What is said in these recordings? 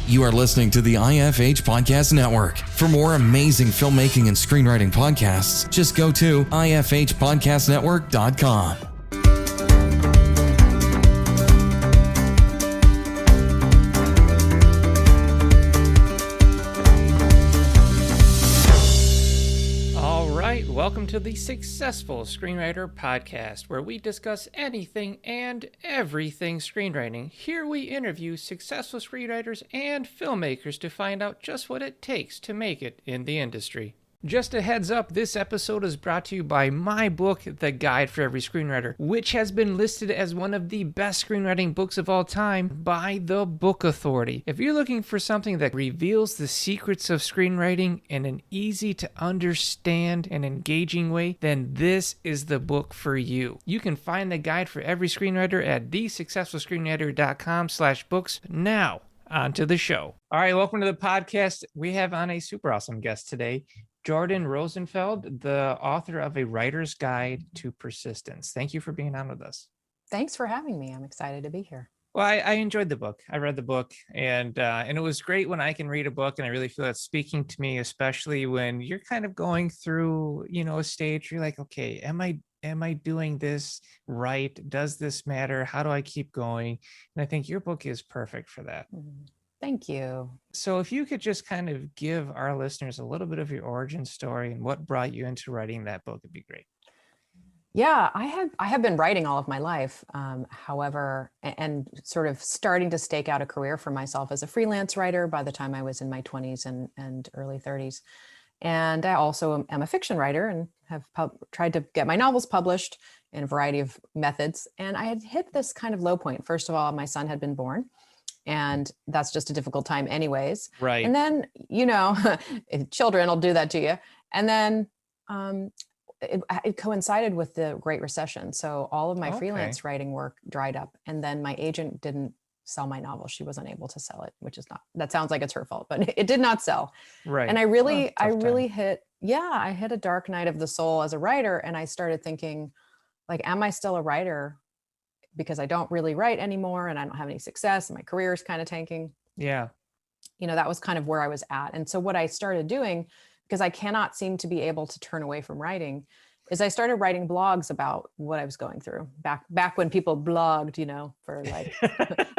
You are listening to the IFH Podcast Network. For more amazing filmmaking and screenwriting podcasts, just go to ifhpodcastnetwork.com. Welcome to the Successful Screenwriter Podcast, where we discuss anything and everything screenwriting. Here we interview successful screenwriters and filmmakers to find out just what it takes to make it in the industry. Just a heads up, this episode is brought to you by my book, The Guide for Every Screenwriter, which has been listed as one of the best screenwriting books of all time by the Book Authority. If you're looking for something that reveals the secrets of screenwriting in an easy to understand and engaging way, then this is the book for you. You can find The Guide for Every Screenwriter at thesuccessfulscreenwriter.com/books. Now, on to the show. All right, welcome to the podcast. We have on a super awesome guest today, Jordan Rosenfeld, the author of A Writer's Guide to Persistence. Thank you for being on with us. Thanks for having me. I'm excited to be here. Well, I enjoyed the book. I read the book, and it was great when I can read a book, and I really feel it's speaking to me, especially when you're kind of going through, a stage. You're like, okay, am I doing this right? Does this matter? How do I keep going? And I think your book is perfect for that. Thank you. So if you could just kind of give our listeners a little bit of your origin story and what brought you into writing that book, it'd be great. Yeah, I have been writing all of my life. However, and sort of starting to stake out a career for myself as a freelance writer by the time I was in my 20s and early 30s. And I also am a fiction writer and have tried to get my novels published in a variety of methods. And I had hit this kind of low point. First of all, my son had been born. And that's just a difficult time anyways. Right. And then, children will do that to you. And then it coincided with the Great Recession. So all of my freelance writing work dried up. And then my agent didn't sell my novel. She was unable to sell it, that sounds like it's her fault, but it did not sell. Right. And I hit a dark night of the soul as a writer. And I started thinking, like, am I still a writer? Because I don't really write anymore and I don't have any success and my career is kind of tanking. Yeah. That was kind of where I was at. And so what I started doing, because I cannot seem to be able to turn away from writing, is I started writing blogs about what I was going through back when people blogged, for like,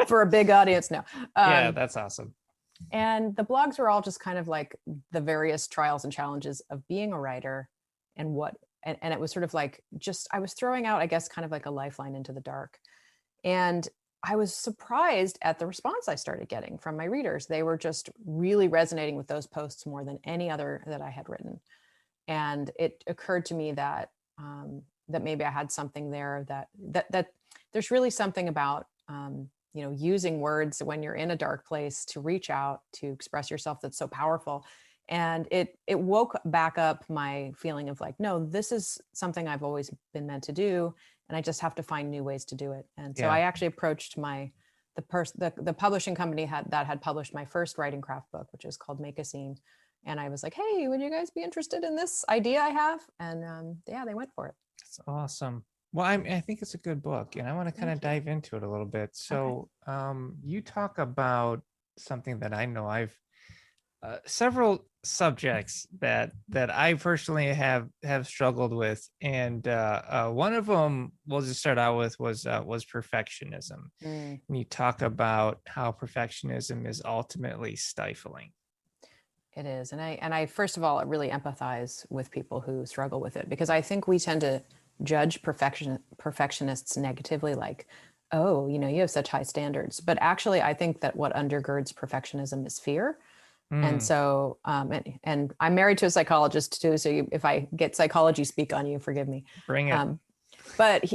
for a big audience now. Yeah, that's awesome. And the blogs were all just kind of like the various trials and challenges of being a writer and and it was sort of like, I was throwing out, I guess, kind of like a lifeline into the dark. And I was surprised at the response I started getting from my readers. They were just really resonating with those posts more than any other that I had written. And it occurred to me that that maybe I had something there that there's really something about, using words when you're in a dark place to reach out, to express yourself, that's so powerful. And it woke back up my feeling of like, no, this is something I've always been meant to do. And I just have to find new ways to do it. And so I actually approached the publishing company that had published my first writing craft book, which is called Make a Scene. And I was like, hey, would you guys be interested in this idea I have? And they went for it. That's awesome. Well, I think it's a good book and I want to kind of dive into it a little bit. So you talk about something that I know I've several subjects that I personally have struggled with, and one of them we'll just start out with was perfectionism. And you talk about how perfectionism is ultimately stifling. It is, and I first of all really empathize with people who struggle with it, because I think we tend to judge perfectionists negatively, like, oh, you have such high standards. But actually, I think that what undergirds perfectionism is fear. And so, and I'm married to a psychologist too. So if I get psychology speak on you, forgive me. Bring it. But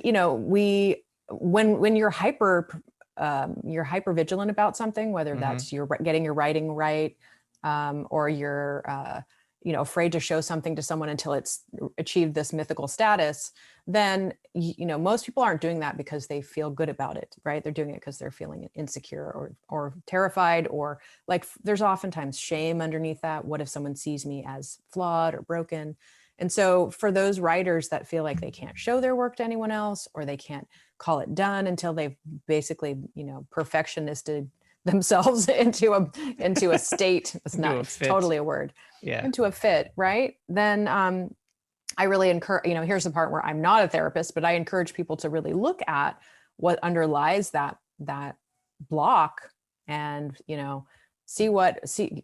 when you're hyper vigilant about something, whether that's you're getting your writing right, or you're, afraid to show something to someone until it's achieved this mythical status, then, most people aren't doing that because they feel good about it, right? They're doing it because they're feeling insecure or terrified, or like there's oftentimes shame underneath that. What if someone sees me as flawed or broken? And so for those writers that feel like they can't show their work to anyone else, or they can't call it done until they've basically, perfectionisted themselves into a state. It's not, it's totally a word. Yeah. Into a fit, right? Then I really encourage, here's the part where I'm not a therapist, but I encourage people to really look at what underlies that block, and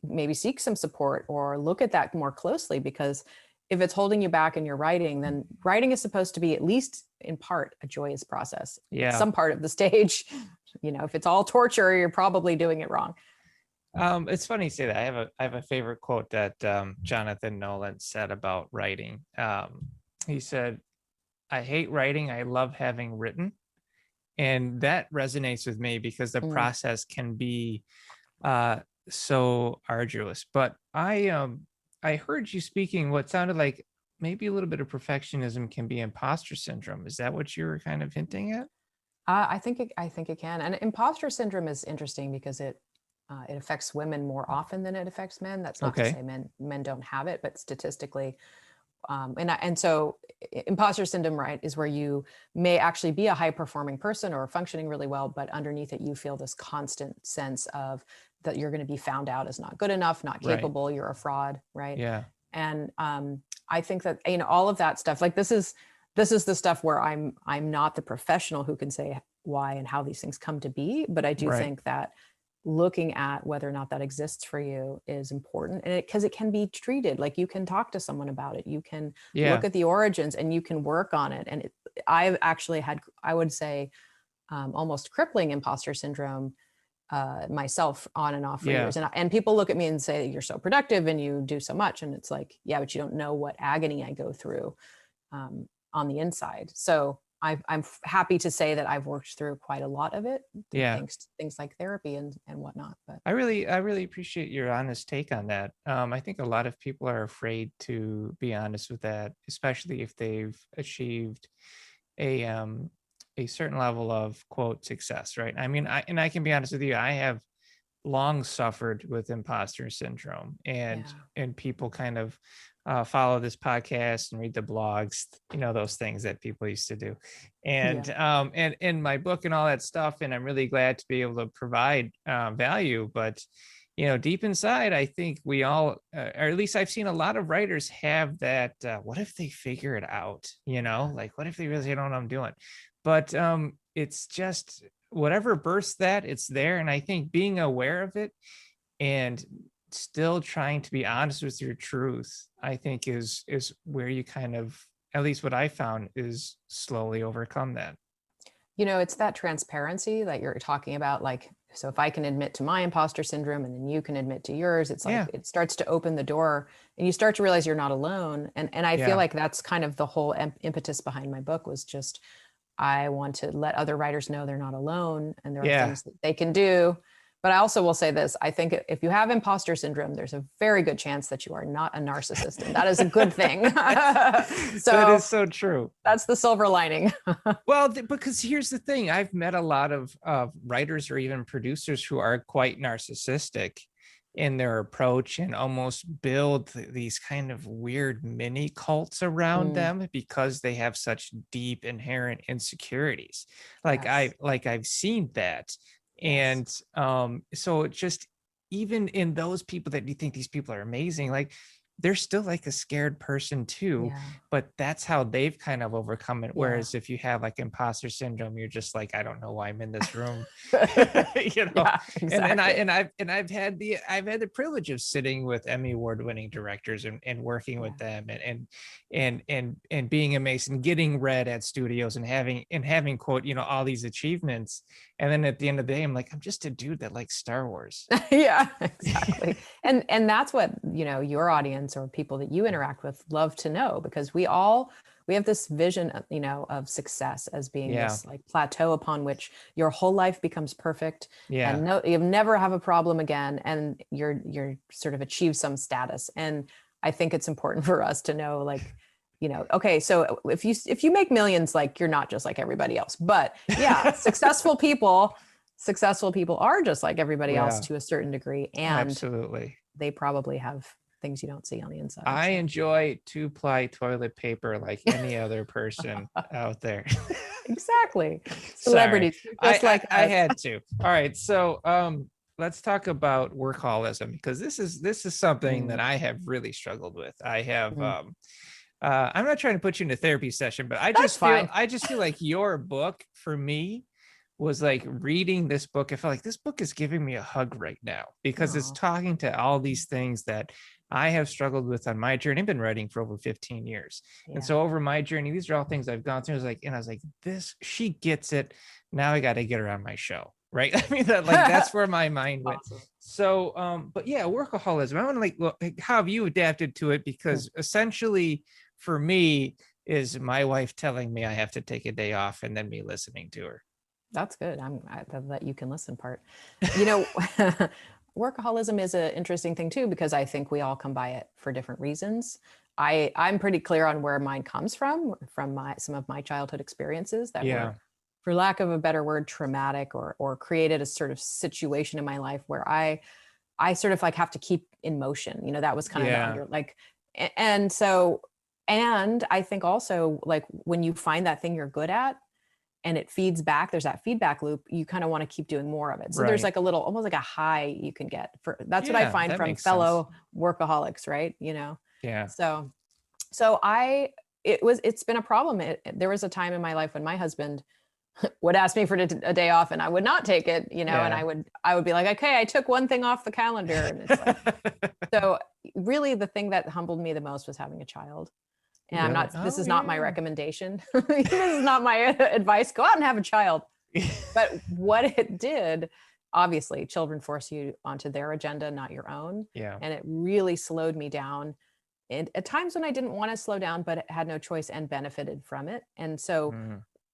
maybe seek some support or look at that more closely, because if it's holding you back in your writing, then writing is supposed to be, at least in part, a joyous process. Yeah. Some part of the stage, if it's all torture, you're probably doing it wrong. It's funny you say that. I have a favorite quote that Jonathan Nolan said about writing. He said, "I hate writing. I love having written." And that resonates with me because the process can be so arduous. But I heard you speaking what sounded like maybe a little bit of perfectionism can be imposter syndrome. Is that what you were kind of hinting at? I think it can. And imposter syndrome is interesting because it affects women more often than it affects men. That's not to say men don't have it, but statistically, and so imposter syndrome, right, is where you may actually be a high performing person or functioning really well, but underneath it, you feel this constant sense of that you're going to be found out as not good enough, not capable, you're a fraud, right? Yeah. And I think that all of that stuff, like this is the stuff where I'm not the professional who can say why and how these things come to be, but I do think that looking at whether or not that exists for you is important, and because it can be treated, like you can talk to someone about it, you can look at the origins, and you can work on it. And I've actually had, I would say, almost crippling imposter syndrome myself on and off for years. And people look at me and say, "You're so productive and you do so much," and it's like, yeah, but you don't know what agony I go through on the inside. So I'm happy to say that I've worked through quite a lot of it, thanks to things like therapy and whatnot. But I really appreciate your honest take on that. I think a lot of people are afraid to be honest with that, especially if they've achieved a certain level of quote success, right? I mean, I can be honest with you, I have long suffered with imposter syndrome, and people kind of follow this podcast and read the blogs, those things that people used to do, and in my book and all that stuff. And I'm really glad to be able to provide value, but deep inside, I think we all, or at least I've seen a lot of writers have that, what if they figure it out, like what if they really don't know what I'm doing? But it's just whatever bursts that, it's there. And I think being aware of it and still trying to be honest with your truth, I think is where you kind of, at least what I found, is slowly overcome that. It's that transparency that you're talking about. Like, so if I can admit to my imposter syndrome and then you can admit to yours, it's like, it starts to open the door and you start to realize you're not alone. And I feel like that's kind of the whole impetus behind my book, was just, I want to let other writers know they're not alone and there are things that they can do. But I also will say this, I think if you have imposter syndrome, there's a very good chance that you are not a narcissist, and that is a good thing. So that is so true. That's the silver lining. Well, because here's the thing. I've met a lot of writers or even producers who are quite narcissistic in their approach and almost build these kind of weird mini cults around them because they have such deep inherent insecurities. I've seen that. And so it's just, even in those people that you think these people are amazing, like they're still like a scared person too, but that's how they've kind of overcome it. Whereas if you have like imposter syndrome, you're just like, I don't know why I'm in this room, Exactly. And I've had the privilege of sitting with Emmy Award winning directors and working with them and being amazed and getting read at studios and having quote, all these achievements. And then at the end of the day, I'm like, I'm just a dude that likes Star Wars. Yeah, exactly. And that's what, your audience or people that you interact with love to know, because we have this vision, of success as being this like plateau upon which your whole life becomes perfect. And you never have a problem again. And you're sort of achieve some status. And I think it's important for us to know, like, okay, so if you make millions, like you're not just like everybody else, but successful people are just like everybody else to a certain degree. And absolutely, they probably have things you don't see on the inside. I enjoy 2-ply toilet paper like any other person out there. Exactly. Celebrities. I had to. All right. So let's talk about workaholism, because this is something that I have really struggled with. I have I'm not trying to put you in a therapy session, but That's fine. I just feel like your book for me was like reading this book. I felt like this book is giving me a hug right now, because it's Aw. talking to all these things that I have struggled with on my journey. I've been writing for over 15 years. And Yeah. so over my journey, these are all things I've gone through. I was like, this, she gets it. Now I got to get her on my show. Right. I mean, that's where my mind went. Awesome. So, but yeah, workaholism. I want to like, how have you adapted to it? Because essentially for me is my wife telling me I have to take a day off and then me listening to her. That's good. That you can listen part. Workaholism is an interesting thing too, because I think we all come by it for different reasons. I'm pretty clear on where mine comes from some of my childhood experiences that were, for lack of a better word, traumatic, or created a sort of situation in my life where I sort of like have to keep in motion. That was kind of the under like, and so, and I think also like when you find that thing you're good at, and it feeds back, there's that feedback loop, you kind of want to keep doing more of it. So there's like a little, almost like a high you can get for, that's what I find from fellow workaholics, right? Yeah. So it's been a problem. There was a time in my life when my husband would ask me for a day off and I would not take it, and I would be like, okay, I took one thing off the calendar. And it's like, so really the thing that humbled me the most was having a child. And I'm not, this is not my recommendation. This is not my advice. Go out and have a child. But what it did, obviously, children force you onto their agenda, not your own. Yeah. And it really slowed me down. And at times when I didn't want to slow down, but had no choice and benefited from it. And so,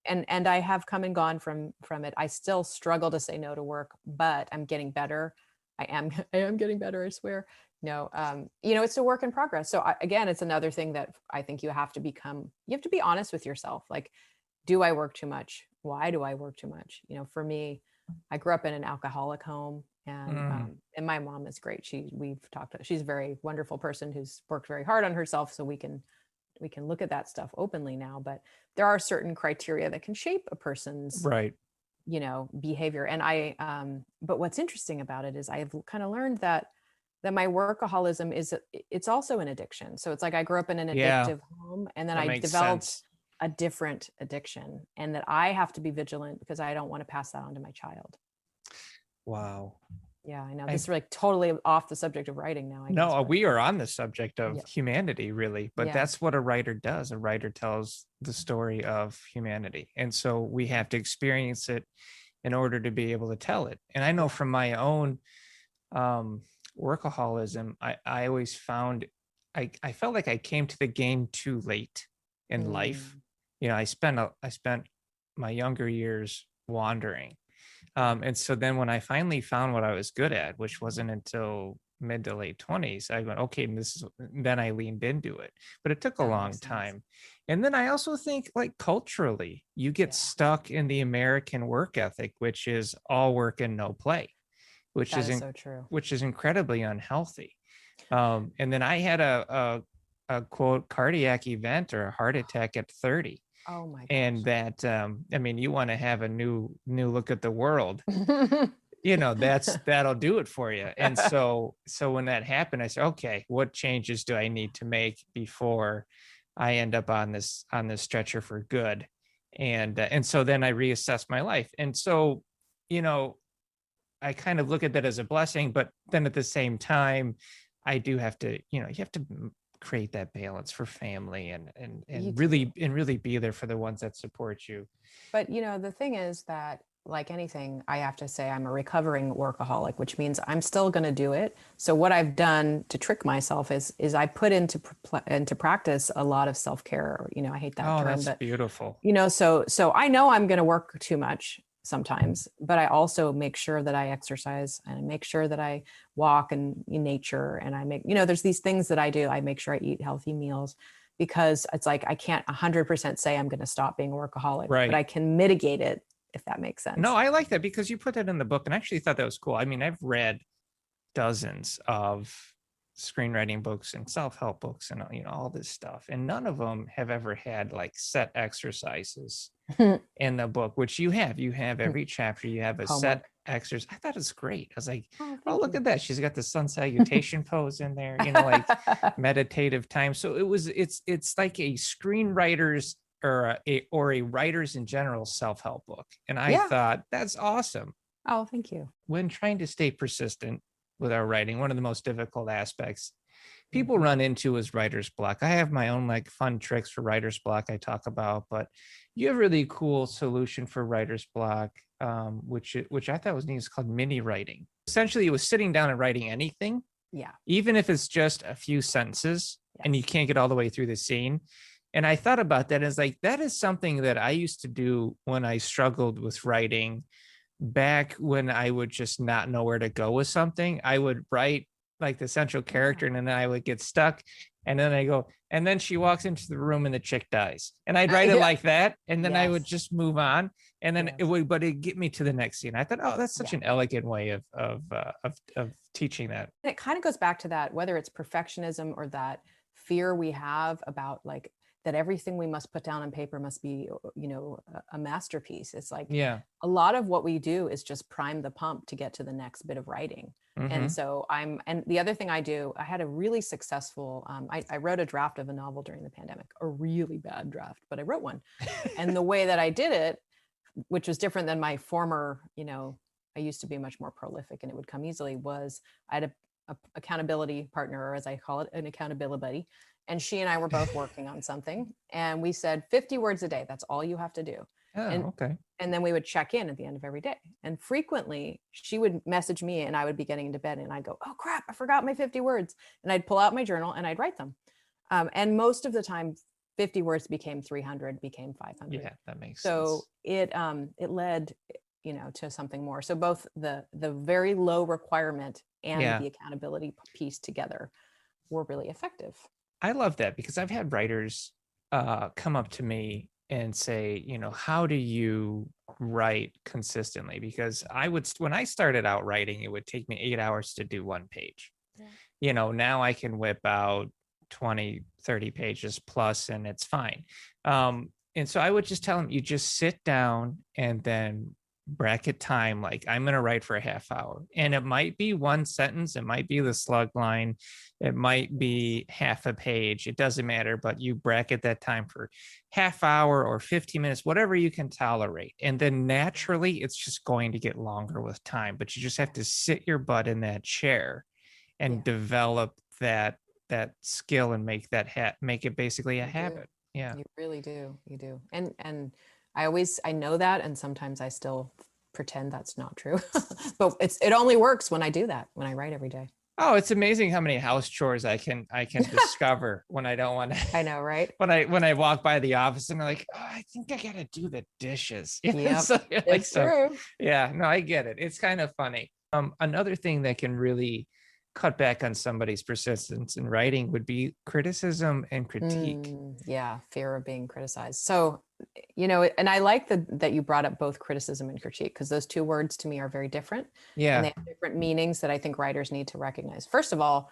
and I have come and gone from it. I still struggle to say no to work, but I'm getting better. I am getting better, I swear. It's a work in progress. So again, it's another thing that I think you have to be honest with yourself. Like, do I work too much? Why do I work too much? For me, I grew up in an alcoholic home, and my mom is great. She's a very wonderful person who's worked very hard on herself. So we can look at that stuff openly now, but there are certain criteria that can shape a person's behavior. And but what's interesting about it is I've kind of learned that my workaholism it's also an addiction. So it's like I grew up in an addictive home, and then I developed a different addiction, and that I have to be vigilant because I don't want to pass that on to my child. Wow. Yeah, I know. This is like totally off the subject of writing now. No, we are on the subject of humanity, really, but that's what a writer does. A writer tells the story of humanity. And so we have to experience it in order to be able to tell it. And I know from my own workaholism, I always found I felt like I came to the game too late in life. I spent my younger years wandering. And so then when I finally found what I was good at, which wasn't until mid to late 20s, I went, okay, then I leaned into it, but it took a long time. And then I also think, like, culturally, you get stuck in the American work ethic, which is all work and no play, which is so true, which is incredibly unhealthy. And then I had a quote cardiac event or a heart attack at 30. Oh my gosh. And that, you want to have a new look at the world, that'll do it for you. And so when that happened, I said, okay, what changes do I need to make before I end up on this stretcher for good? And so then I reassessed my life. And so, I kind of look at that as a blessing, but then at the same time, I do have to, you have to create that balance for family and really be there for the ones that support you. But the thing is that, like anything, I have to say I'm a recovering workaholic, which means I'm still going to do it. So what I've done to trick myself is I put into practice a lot of self-care. I hate that term, that's but beautiful. So I know I'm going to work too much sometimes, but I also make sure that I exercise and make sure that I walk in nature, and I make, there's these things that I do. I make sure I eat healthy meals, because it's like, I can't 100% say I'm going to stop being a workaholic, but I can mitigate it, if that makes sense. No, I like that, because you put that in the book, and I actually thought that was cool. I mean, I've read dozens of screenwriting books and self-help books and all this stuff, and none of them have ever had like set exercises in the book, which you have every chapter you have a set Homework. exercise. I thought it's great. I was like, Oh, oh, thank look you. at that, she's got the sun salutation pose in there, like meditative time. So it's like a screenwriter's or a writer's in general self-help book, and I Yeah. thought that's awesome. Oh, thank you. When trying to stay persistent with our writing, one of the most difficult aspects people run into is writer's block. I have my own like fun tricks for writer's block I talk about, but you have a really cool solution for writer's block, which I thought was neat. It's called mini writing. Essentially, it was sitting down and writing anything, even if it's just a few sentences and you can't get all the way through the scene. And I thought about that, and it's like, that is something that I used to do when I struggled with writing. Back when I would just not know where to go with something, I would write like the central character, and then I would get stuck, and then I go, and then she walks into the room and the chick dies, and I'd write it like that, and then I would just move on, and then it'd get me to the next scene. I thought, oh, that's such an elegant way of teaching that. And it kind of goes back to that, whether it's perfectionism or that fear we have about like that everything we must put down on paper must be, a masterpiece. It's like, a lot of what we do is just prime the pump to get to the next bit of writing. And so and the other thing I do, I had a really successful, I wrote a draft of a novel during the pandemic, a really bad draft, but I wrote one. And the way that I did it, which was different than my former, I used to be much more prolific and it would come easily, was I had a accountability partner, or as I call it, an accountability buddy. And she and I were both working on something, and we said 50 words a day. That's all you have to do. Oh, okay. And then we would check in at the end of every day. And frequently she would message me and I would be getting into bed and I'd go, oh crap, I forgot my 50 words. And I'd pull out my journal and I'd write them. And most of the time, 50 words became 300, became 500. Yeah, that makes sense. So it led, to something more. So both the very low requirement and the accountability piece together were really effective. I love that, because I've had writers come up to me and say, how do you write consistently? Because when I started out writing, it would take me 8 hours to do one page. Now I can whip out 20, 30 pages plus, and it's fine. And so I would just tell them, you just sit down and then bracket time, like I'm going to write for a half hour, and it might be one sentence, it might be the slug line, it might be half a page, it doesn't matter, but you bracket that time for half hour or 15 minutes, whatever you can tolerate. And then naturally it's just going to get longer with time, but you just have to sit your butt in that chair and develop that skill and make it basically a habit. Yeah, you really do. You do. And I know that, and sometimes I still pretend that's not true, but it only works when I do that, when I write every day. Oh, it's amazing how many house chores I can discover when I don't want to. I know, right? When I walk by the office and I'm like, oh, I think I gotta do the dishes. Yeah, it's true. Yeah, no, I get it. It's kind of funny. Another thing that can really cut back on somebody's persistence in writing would be criticism and critique. Fear of being criticized. So, and I like that you brought up both criticism and critique, because those two words to me are very different. Yeah. And they have different meanings that I think writers need to recognize. First of all,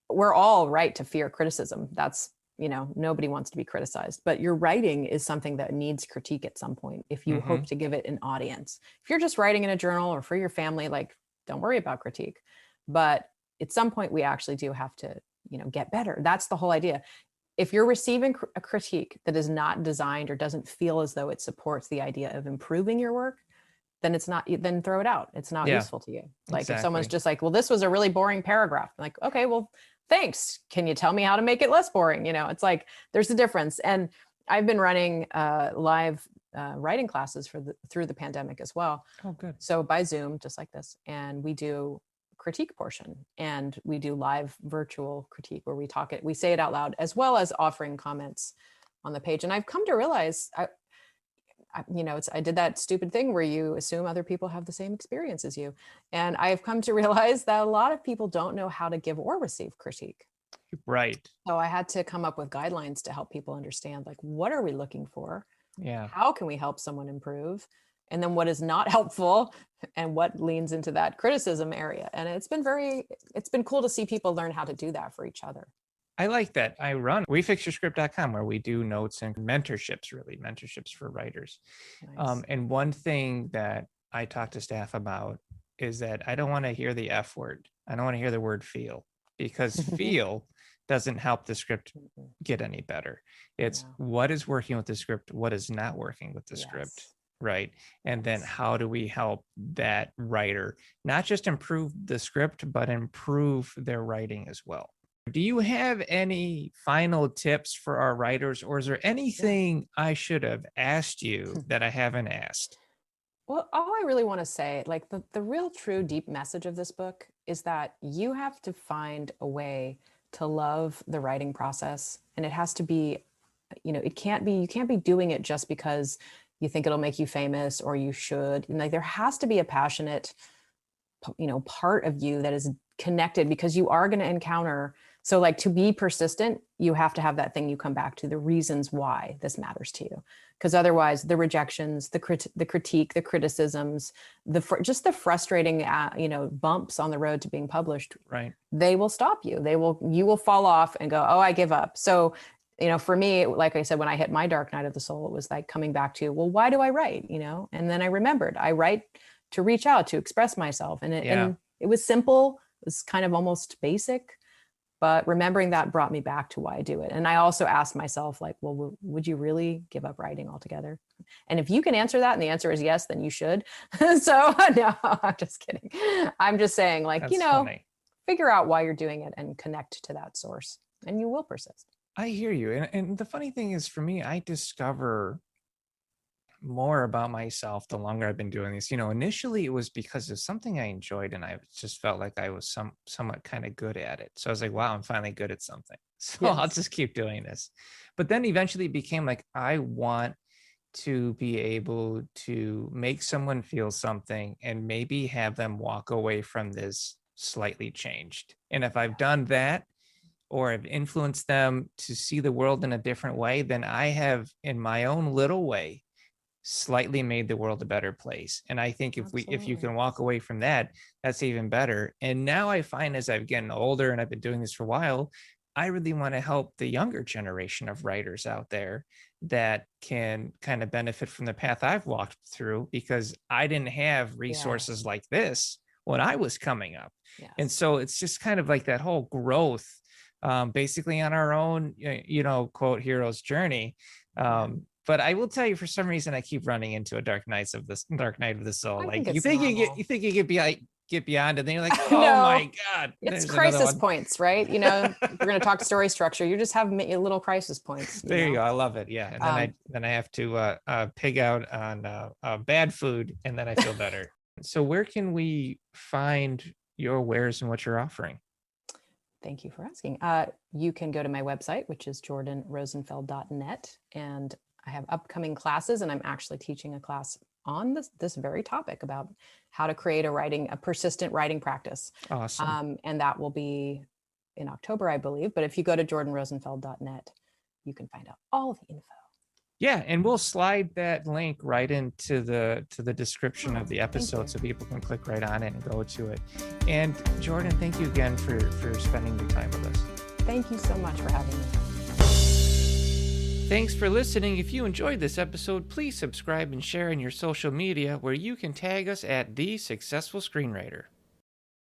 we're all right to fear criticism. That's, nobody wants to be criticized, but your writing is something that needs critique at some point if you hope to give it an audience. If you're just writing in a journal or for your family, like, don't worry about critique. But at some point we actually do have to, get better. That's the whole idea. If you're receiving a critique that is not designed or doesn't feel as though it supports the idea of improving your work, then then throw it out. It's not useful to you. Like if someone's just like, well, this was a really boring paragraph. I'm like, okay, well, thanks. Can you tell me how to make it less boring? It's like, there's a difference. And I've been running live writing classes through the pandemic as well. Oh, good. So by Zoom, just like this, and we do critique portion, and we do live virtual critique where we say it out loud, as well as offering comments on the page. And I've come to realize, I did that stupid thing where you assume other people have the same experience as you. And I've come to realize that a lot of people don't know how to give or receive critique. Right. So I had to come up with guidelines to help people understand, like, what are we looking for? Yeah. How can we help someone improve? And then what is not helpful? and what leans into that criticism area. And it's been cool to see people learn how to do that for each other. I like that. I run wefixyourscript.com, where we do notes and mentorships for writers. Nice. And one thing that I talk to staff about is that I don't want to hear the F word. I don't want to hear the word feel, because feel doesn't help the script get any better. It's what is working with the script, what is not working with the script, right? And then how do we help that writer not just improve the script, but improve their writing as well? Do you have any final tips for our writers, or is there anything I should have asked you that I haven't asked? Well, all I really want to say, like the real true deep message of this book is that you have to find a way to love the writing process. And it has to be, you can't be doing it just because you think it'll make you famous or you should. And like, there has to be a passionate, part of you that is connected, because you are going to encounter. So like, to be persistent, you have to have that thing you come back to, the reasons why this matters to you. Because otherwise the rejections, the critique, the criticisms, just the frustrating, bumps on the road to being published, right? They will stop you. You will fall off and go, oh, I give up. So, for me, like I said, when I hit my dark night of the soul, it was like coming back to, well, why do I write? And then I remembered I write to reach out, to express myself. And it was simple. It was kind of almost basic. But remembering that brought me back to why I do it. And I also asked myself, like, well, would you really give up writing altogether? And if you can answer that and the answer is yes, then you should. So no, I'm just kidding. I'm just saying, like, That's funny. Figure out why you're doing it and connect to that source, and you will persist. I hear you. And the funny thing is, for me, I discover more about myself the longer I've been doing this. Initially it was because of something I enjoyed, and I just felt like I was somewhat kind of good at it. So I was like, wow, I'm finally good at something. So I'll just keep doing this. But then eventually it became like, I want to be able to make someone feel something and maybe have them walk away from this slightly changed. And if I've done that, or I've influenced them to see the world in a different way, then I have, in my own little way, slightly made the world a better place. And I think if you can walk away from that, that's even better. And now I find, as I've gotten older and I've been doing this for a while, I really want to help the younger generation of writers out there that can kind of benefit from the path I've walked through, because I didn't have resources like this when I was coming up. Yes. And so it's just kind of like that whole growth, basically on our own, quote, hero's journey. But I will tell you, for some reason, I keep running into a dark night of the soul. Like, you think you get beyond it, then you're like, oh my God. It's crisis points, right? If we're going to talk story structure, you just have little crisis points. There you go. I love it. Yeah. And then I have to pig out on bad food, and then I feel better. So where can we find your wares and what you're offering? Thank you for asking. You can go to my website, which is jordanrosenfeld.net, and I have upcoming classes, and I'm actually teaching a class on this very topic about how to create a persistent writing practice. Awesome. And that will be in October, I believe. But if you go to jordanrosenfeld.net, you can find out all the info. Yeah, and we'll slide that link right into the description of the episode, so people can click right on it and go to it. And Jordan, thank you again for spending your time with us. Thank you so much for having me. Thanks for listening. If you enjoyed this episode, please subscribe and share in your social media, where you can tag us at The Successful Screenwriter.